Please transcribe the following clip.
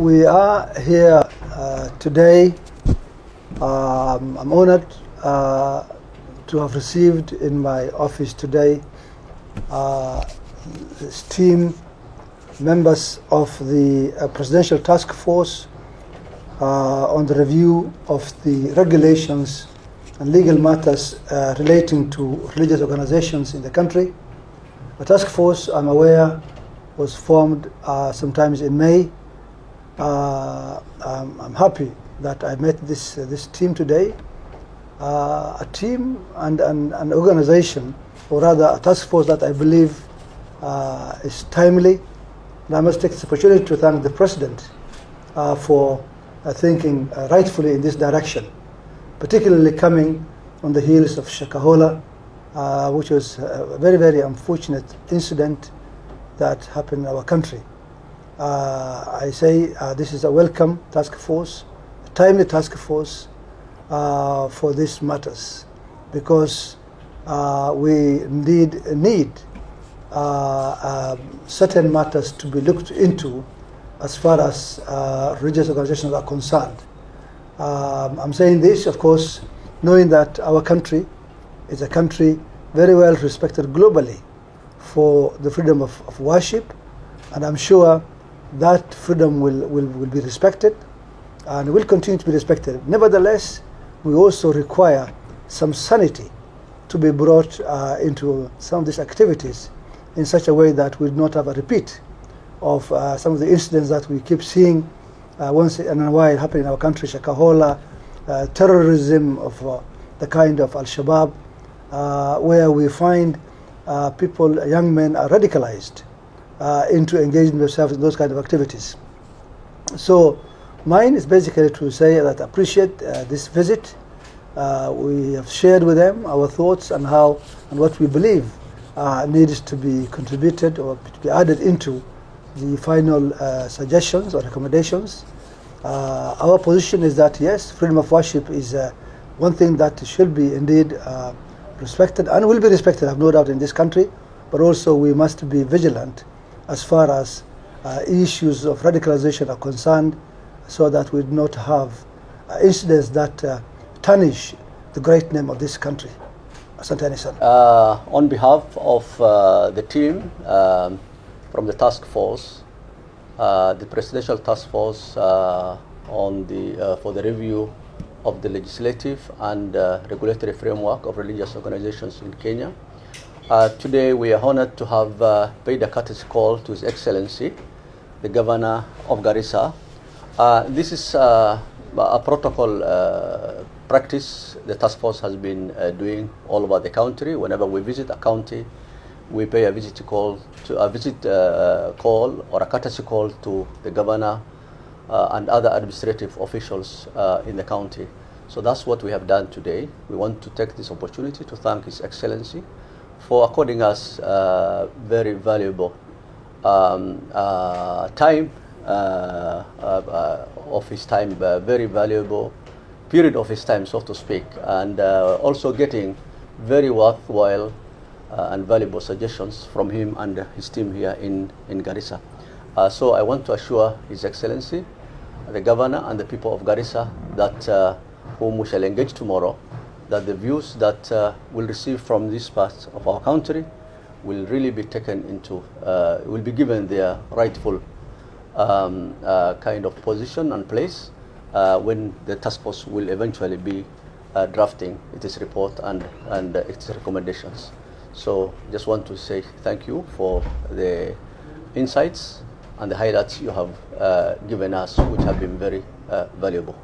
we are here today. I'm honored to have received in my office today esteemed members of the Presidential Task Force on the review of the regulations and legal matters relating to religious organizations in the country. The task force, I'm aware, was formed sometimes in May. I'm happy that I met this team today, a team and an organization, or rather a task force that I believe is timely. And I must take this opportunity to thank the President for thinking rightfully in this direction, particularly coming on the heels of Shakahola, which was a very, very unfortunate incident that happened in our country. I say this is a welcome task force, a timely task force for these matters, because we need certain matters to be looked into as far as religious organizations are concerned. I'm saying this, of course, knowing that our country is a country very well respected globally for the freedom of worship, and I'm sure that freedom will be respected and will continue to be respected. Nevertheless, we also require some sanity to be brought into some of these activities in such a way that we do not have a repeat of some of the incidents that we keep seeing once in a while happening in our country: Shakahola, terrorism of the kind of Al-Shabaab, where we find people, young men, are radicalized into engaging themselves in those kind of activities. So mine is basically to say that I appreciate this visit. We have shared with them our thoughts and what we believe needs to be contributed or to be added into the final suggestions or recommendations. Our position is that yes, freedom of worship is one thing that should be indeed respected and will be respected, I have no doubt, in this country, but also we must be vigilant as far as issues of radicalization are concerned, so that we do not have incidents that tarnish the great name of this country. On behalf of the team from the task force, the Presidential Task Force for the review of the legislative and regulatory framework of religious organizations in Kenya, today we are honored to have paid a courtesy call to His Excellency, the Governor of Garissa. This is a protocol practice the task force has been doing all over the country. Whenever we visit a county, we pay a visit call or a courtesy call to the governor and other administrative officials in the county. So that's what we have done today. We want to take this opportunity to thank His Excellency for according us very valuable time of his time, very valuable period of his time, so to speak, and also getting very worthwhile and valuable suggestions from him and his team here in Garissa. So I want to assure His Excellency, the Governor, and the people of Garissa that whom we shall engage tomorrow, that the views that we'll receive from this part of our country will really be taken into, will be given their rightful kind of position and place when the task force will eventually be drafting its report and its recommendations. So just want to say thank you for the insights and the highlights you have given us, which have been very valuable.